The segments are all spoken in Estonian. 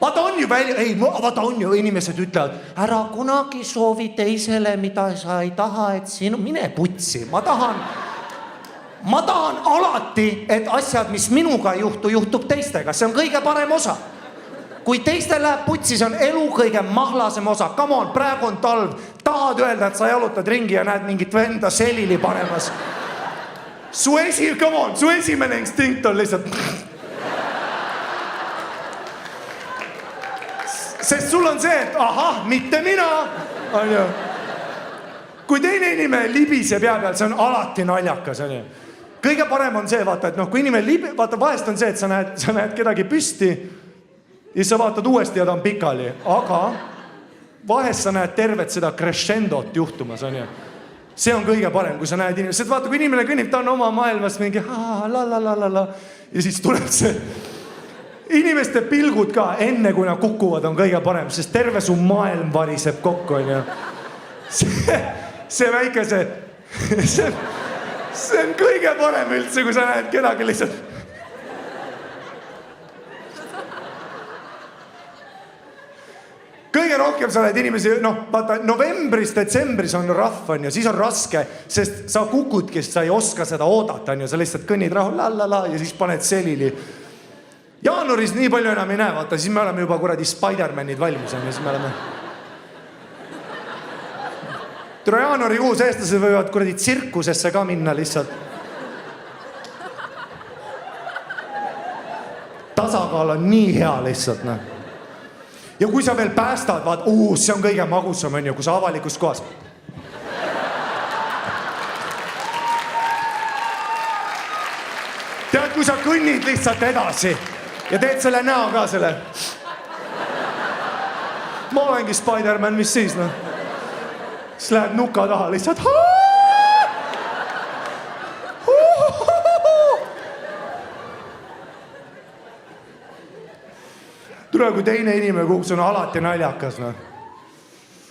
Vaata on ju välja, vaata on ju, inimesed ütlevad, ära kunagi soovi teisele, mida sa ei taha, et sinu, mine putsi. Ma tahan alati, et asjad, mis minuga ei juhtu, juhtub teistega. See on kõige parem osa. Kui teistel läheb putsi, see on elu kõige mahlasem osa. Come on, praegu on talv. Tahad öelda, et sa jalutad ringi ja näed mingit venda selili panemas. Su esimene instinkt on lihtsalt... Sest sul on see, et ahah, mitte mina. Kui teine inimene libise pea peal, see on alati naljakas. Kõige parem on see, vaata, et kui inimene vaata, vahest on see, et sa näed kedagi püsti ja sa vaatad uuesti ja ta on pikali. Aga vahest sa näed tervet seda crescendot juhtumas. See on kõige parem, kui sa näed inimesed. Vaata, kui inimene kõnnib, ta on oma maailmas mingi la. Ja siis tuleb see... Inimeste pilgud ka enne, kui nad kukuvad, on kõige parem, sest terve su maailm variseb kokku. See väike see on kõige parem üldse, kui sa näed kedagi lihtsalt. Kõige rohkem sa näed inimesi, vaata, novembris, detsembris on rahv, ja siis on raske, sest sa kukudki, sa ei oska seda oodata, sa lihtsalt kõnnid rahu, la, ja siis paned selili. Jaanuaris nii palju enam ei näe, vaata, siis me oleme juba kuradi Spider-Manid valmis, ja siis me oleme... Tule jaanuari kuus eestlased võivad kuradi tsirkusesse ka minna lihtsalt. Tasakaal on nii hea lihtsalt, Ja kui sa veel päästad, vaat, see on kõige magusam, kui sa avalikus kohas. Tead, kui sa kõnnid lihtsalt edasi ja teed selle näo ka selle. Ma olengi Spider-Man, mis siis, Siis lähed nuka taha lihtsalt. Tule, kui teine inimene kukub, see on alati naljakas.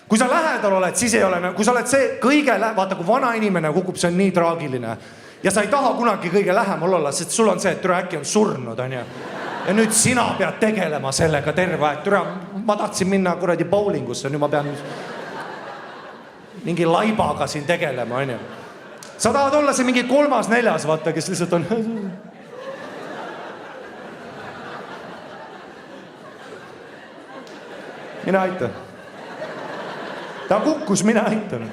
Kui sa lähedal oled, siis ei ole, kui sa oled see kõige, vaata, kui vana inimene kukub, see on nii traagiline. Ja sa ei taha kunagi kõige lähemal olla, sest sul on see, et türa äkki on surnud, Ja nüüd sina pead tegelema sellega terve aeg. Türa, ma tahtsin minna kuradi bowlingusse, nüüd ma pean mingi laibaga siin tegelema, Sa tahad olla see mingi 3., 4., vaata, kes lihtsalt on... Mina aitan. Ta kukkus, mina aitan.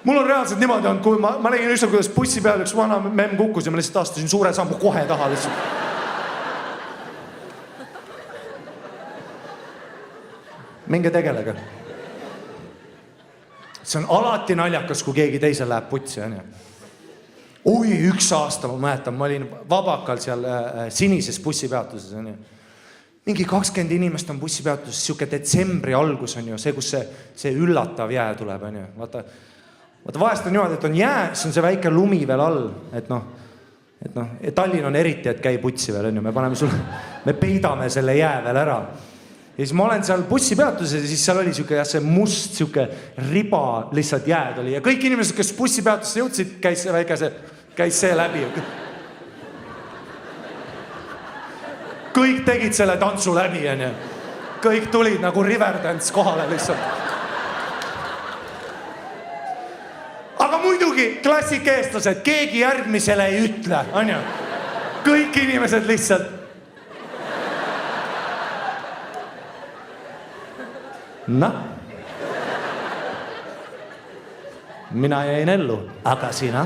Mul on reaalselt niimoodi olnud, kui ma nägin ükskord, kuidas bussi peal üks vana memm kukkus ja ma lihtsalt astusin suure sammu kohe taha lihtsalt. Minge tegelega. See on alati naljakas, kui keegi teisel läheb putsi. Üks aasta, ma mäletan, ma olin Vabakal seal sinises bussipeatuses. Mingi 20 inimest on bussipeatuses, siuke detsembri algus on ju, see, kus see üllatav jää tuleb. Vaata, vahest on niimoodi, et on jää, siis on see väike lumi veel all. Et Tallinn on eriti, et käi putsi veel. Me peidame selle jää veel ära. Ja siis ma olen seal bussipeatuses ja siis seal oli see must siuke riba lihtsalt jääd oli. Ja kõik inimesed, kes bussipeatusse jõudsid, käis see läbi. Kõik tegid selle tantsu läbi. Kõik tulid nagu Riverdance kohale lihtsalt. Aga muidugi klassik eestlased, keegi järgmisele ei ütle. Kõik inimesed lihtsalt. Mina jäin ellu, aga sina?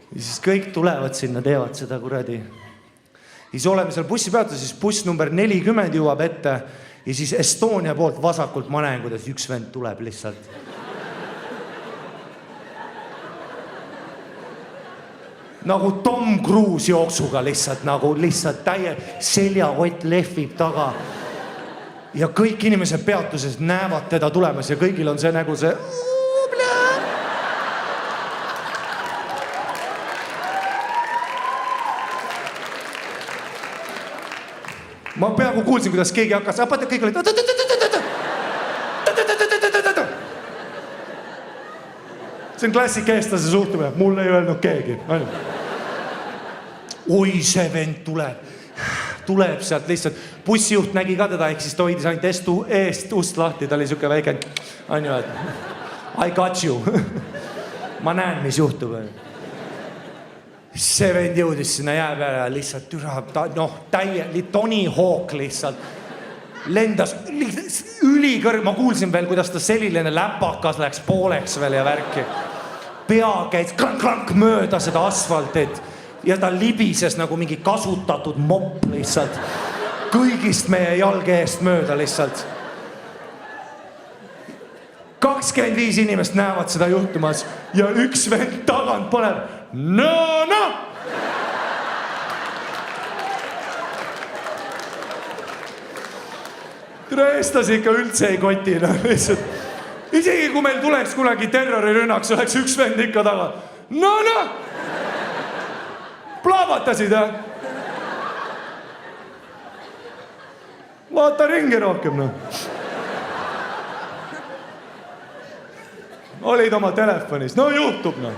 Ja siis kõik tulevad sinna, teevad seda kuradi. Ja siis oleme seal bussipeatuses, siis buss number 40 jõuab ette ja siis Estonia poolt vasakult ma näen, kuidas üks vend tuleb lihtsalt. Nagu Tom Cruise jooksuga lihtsalt, nagu lihtsalt seljakott lehvib taga. Ja kõik inimesed peatuses näevad teda tulemas ja kõigil on see nagu see... Ma peaaegu kuulsin, kuidas keegi hakkas... Kõik olid... See on klassik eestlase suhtumine. Mulle ei öelnud keegi. oi, see vend tuleb sealt lihtsalt. Bussijuht nägi ka teda, ehk siis ta hoidis ainult eest ust lahti, ta oli siuke väike, on ju, et I got you. Ma näen, mis juhtub. See vend jõudis sinna jää peale ja lihtsalt Tony Hawk lihtsalt lendas ülikõrg. Ma kuulsin veel, kuidas ta selline läpakas läks pooleks veel ja värki. Pea käis klank mööda seda asfaltit ja ta libises nagu mingi kasutatud mopp lihtsalt. Kõigist meie jalge eest mööda lihtsalt. 25 inimest näevad seda juhtumas ja üks vend tagant paneb no! Tere, eestlasi ikka üldse ei koti. Isegi kui meil tuleks kunagi terrorirünnaks, oleks üks vend ikka taga. No! Plaavatasid, jah? Vaata ringi rohkem, no. Olid oma telefonis. No juhtub, no.